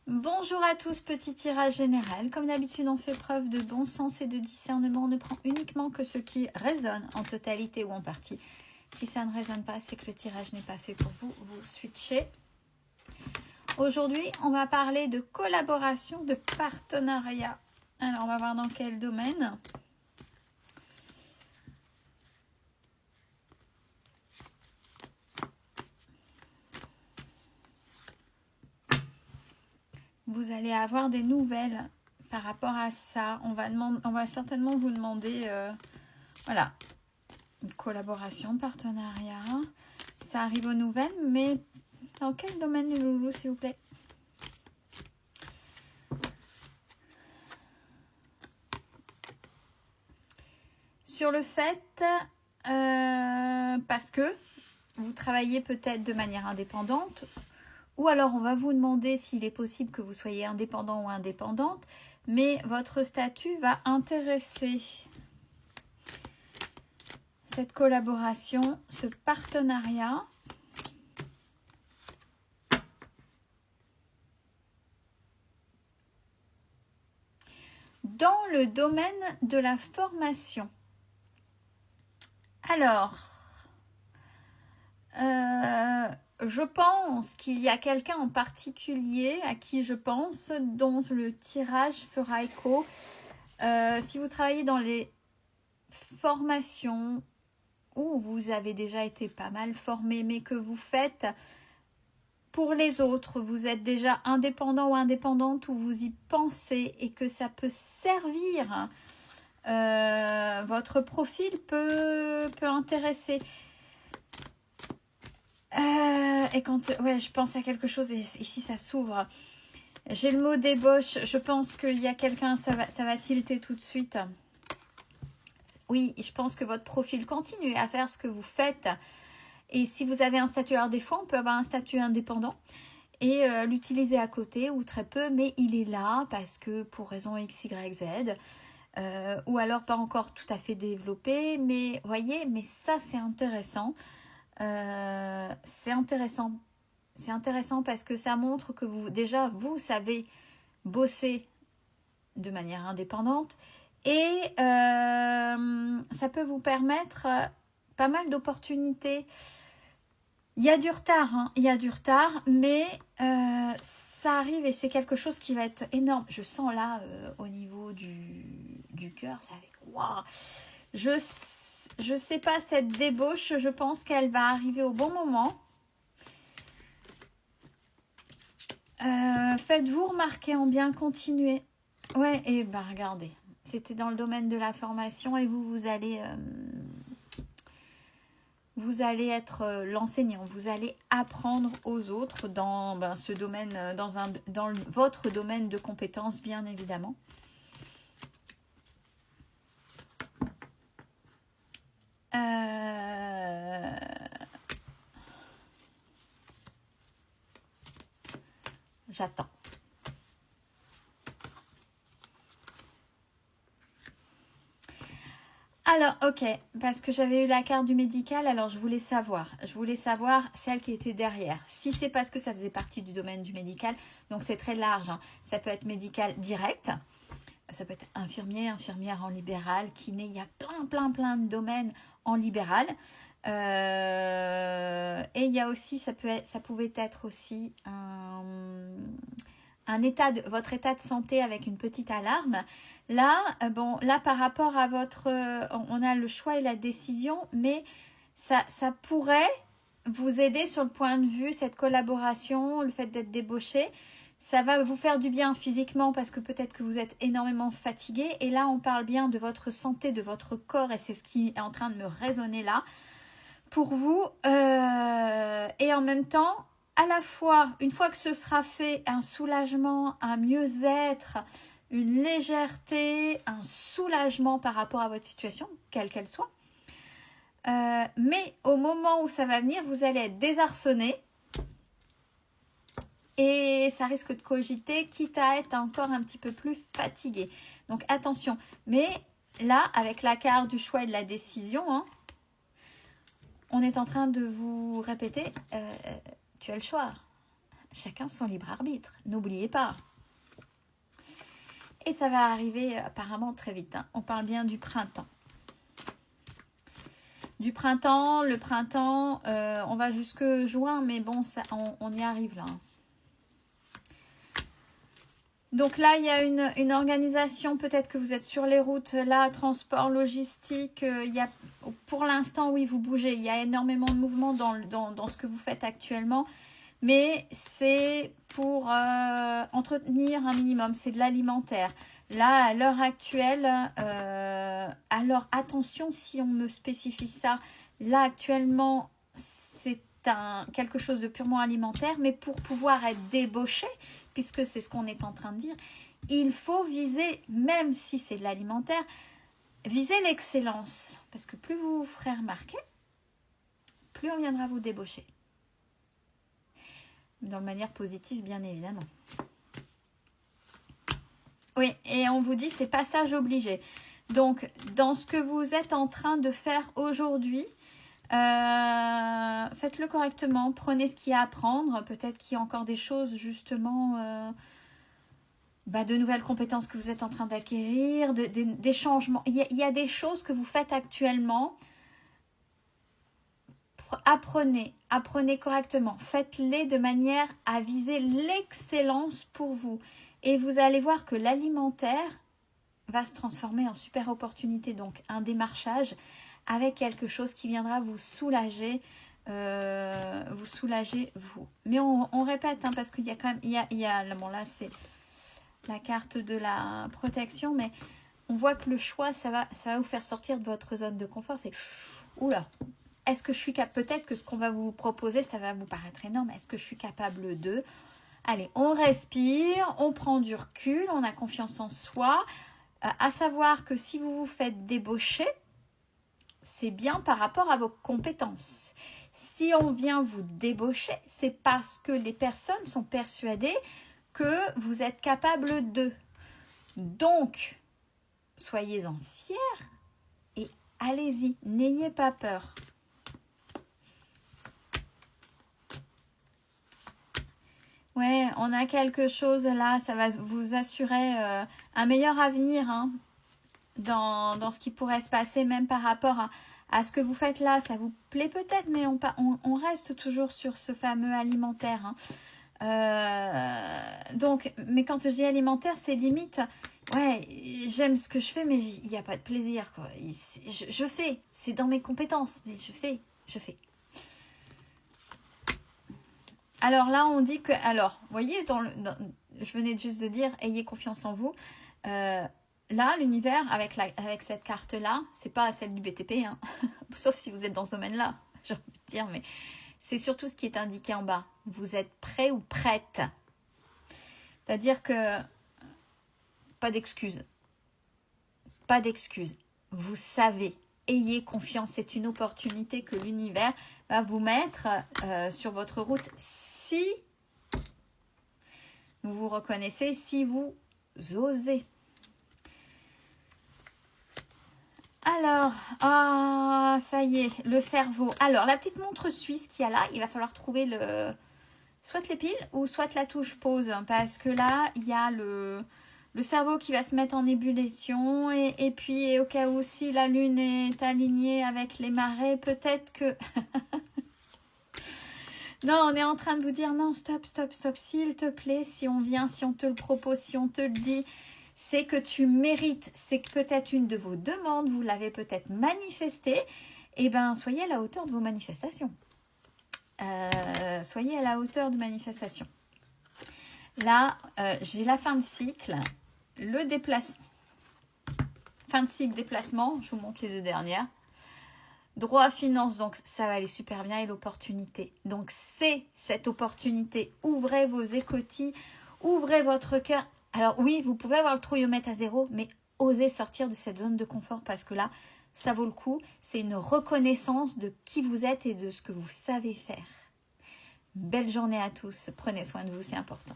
Bonjour à tous, petit tirage général. Comme d'habitude, on fait preuve de bon sens et de discernement. On ne prend uniquement que ce qui résonne en totalité ou en partie. Si ça ne résonne pas, c'est que le tirage n'est pas fait pour vous. Vous switchez. Aujourd'hui, on va parler de collaboration, de partenariat. Alors, on va voir dans quel domaine. Vous allez avoir des nouvelles par rapport à ça. On va certainement vous demander, voilà, une collaboration, partenariat. Ça arrive aux nouvelles, mais dans quel domaine, les loulous, s'il vous plaît? Sur le fait, parce que vous travaillez peut-être de manière indépendante, ou alors on va vous demander s'il est possible que vous soyez indépendant ou indépendante, mais votre statut va intéresser cette collaboration, ce partenariat. Dans le domaine de la formation. Alors, je pense qu'il y a quelqu'un en particulier à qui je pense dont le tirage fera écho. Si vous travaillez dans les formations où vous avez déjà été pas mal formé, mais que vous faites pour les autres, vous êtes déjà indépendant ou indépendante, ou vous y pensez et que ça peut servir, votre profil peut intéresser. Et quand je pense à quelque chose, et ici ça s'ouvre. J'ai le mot débauche, je pense qu'il y a quelqu'un, ça va tilter tout de suite. Oui, je pense que votre profil continue à faire ce que vous faites. Et si vous avez un statut, alors des fois on peut avoir un statut indépendant et l'utiliser à côté ou très peu, mais il est là parce que pour raison X, Y, Z, ou alors pas encore tout à fait développé, mais voyez, mais ça c'est intéressant. C'est intéressant parce que ça montre que vous savez bosser de manière indépendante et ça peut vous permettre pas mal d'opportunités. Il y a du retard, mais ça arrive et c'est quelque chose qui va être énorme. Je sens là au niveau du cœur, ça fait waouh. Je sais pas, cette débauche, je pense qu'elle va arriver au bon moment. Faites-vous remarquer en bien continuer. Ouais, et bah regardez, c'était dans le domaine de la formation et vous allez être l'enseignant, vous allez apprendre aux autres dans ce domaine, dans votre domaine de compétences, bien évidemment. J'attends. Alors, ok, parce que j'avais eu la carte du médical, alors je voulais savoir celle qui était derrière. Si c'est parce que ça faisait partie du domaine du médical, donc c'est très large, hein. Ça peut être médical direct, ça peut être infirmier, infirmière en libéral, kiné, il y a plein de domaines en libéral. Et il y a aussi, ça pouvait être aussi votre état de santé avec une petite alarme. Là, là par rapport à votre, on a le choix et la décision, mais ça pourrait vous aider sur le point de vue, cette collaboration, le fait d'être débauché. Ça va vous faire du bien physiquement parce que peut-être que vous êtes énormément fatigué. Et là, on parle bien de votre santé, de votre corps, et c'est ce qui est en train de me résonner là pour vous. Et en même temps, à la fois, une fois que ce sera fait, un soulagement, un mieux-être, une légèreté, un soulagement par rapport à votre situation, quelle qu'elle soit. Mais au moment où ça va venir, vous allez être désarçonné et ça risque de cogiter, quitte à être encore un petit peu plus fatigué. Donc attention. Mais là, avec la carte du choix et de la décision, hein, on est en train de vous répéter, tu as le choix. Chacun son libre arbitre, n'oubliez pas. Et ça va arriver apparemment très vite. Hein. On parle bien du printemps. Du printemps, le printemps, on va jusque juin, mais bon, ça, on y arrive là. Hein. Donc là, il y a une organisation, peut-être que vous êtes sur les routes, là, transport, logistique, il y a, pour l'instant, oui, vous bougez, il y a énormément de mouvements dans ce que vous faites actuellement, mais c'est pour entretenir un minimum, c'est de l'alimentaire. Là, à l'heure actuelle, alors attention si on me spécifie ça, là actuellement, c'est quelque chose de purement alimentaire, mais pour pouvoir être débauché, puisque c'est ce qu'on est en train de dire, il faut viser, même si c'est de l'alimentaire, viser l'excellence. Parce que plus vous vous ferez remarquer, plus on viendra vous débaucher. Dans manière positive, bien évidemment. Oui, et on vous dit, c'est passage obligé. Donc, dans ce que vous êtes en train de faire aujourd'hui, faites-le correctement, prenez ce qu'il y a à prendre, peut-être qu'il y a encore des choses justement, de nouvelles compétences que vous êtes en train d'acquérir, des changements, il y a des choses que vous faites actuellement, apprenez correctement, faites-les de manière à viser l'excellence pour vous et vous allez voir que l'alimentaire va se transformer en super opportunité, donc un démarchage avec quelque chose qui viendra vous soulager, vous. Mais on répète, hein, parce qu'il y a quand même, bon là c'est la carte de la protection, mais on voit que le choix, ça va vous faire sortir de votre zone de confort. C'est, oula, est-ce que je suis capable, peut-être que ce qu'on va vous proposer, ça va vous paraître énorme, est-ce que je suis capable de, allez, on respire, on prend du recul, on a confiance en soi, à savoir que si vous vous faites débaucher, c'est bien par rapport à vos compétences. Si on vient vous débaucher, c'est parce que les personnes sont persuadées que vous êtes capable de. Donc, soyez-en fiers et allez-y, n'ayez pas peur. Ouais, on a quelque chose là, ça va vous assurer un meilleur avenir, hein. Dans ce qui pourrait se passer, même par rapport à ce que vous faites là, ça vous plaît peut-être, mais on reste toujours sur ce fameux alimentaire. Hein. Donc, mais quand je dis alimentaire, c'est limite, ouais, j'aime ce que je fais, mais il n'y a pas de plaisir, quoi. Je fais, c'est dans mes compétences, mais je fais. Alors là, on dit que, alors, vous voyez, je venais juste de dire, ayez confiance en vous. Là, l'univers, avec cette carte-là, c'est pas celle du BTP, hein, sauf si vous êtes dans ce domaine-là, j'ai envie de dire, mais c'est surtout ce qui est indiqué en bas. Vous êtes prêt ou prête. C'est-à-dire que, pas d'excuses. Pas d'excuses. Vous savez, ayez confiance, c'est une opportunité que l'univers va vous mettre sur votre route si vous vous reconnaissez, si vous osez. Alors, ça y est, le cerveau. Alors, la petite montre suisse qu'il y a là, il va falloir trouver soit les piles ou soit la touche pause. Parce que là, il y a le cerveau qui va se mettre en ébullition. Et puis, au cas où, si la lune est alignée avec les marées, peut-être que... Non, on est en train de vous dire, non, stop, s'il te plaît, si on vient, si on te le propose, si on te le dit... C'est que tu mérites, c'est que peut-être une de vos demandes, vous l'avez peut-être manifestée, et bien soyez à la hauteur de vos manifestations. Soyez à la hauteur de manifestations. Là, j'ai la fin de cycle, le déplacement. Fin de cycle, déplacement, je vous montre les deux dernières. Droit à finance, donc ça va aller super bien, et l'opportunité. Donc c'est cette opportunité, ouvrez vos écotilles, ouvrez votre cœur. Alors oui, vous pouvez avoir le trouillomètre à 0, mais osez sortir de cette zone de confort parce que là, ça vaut le coup. C'est une reconnaissance de qui vous êtes et de ce que vous savez faire. Belle journée à tous. Prenez soin de vous, c'est important.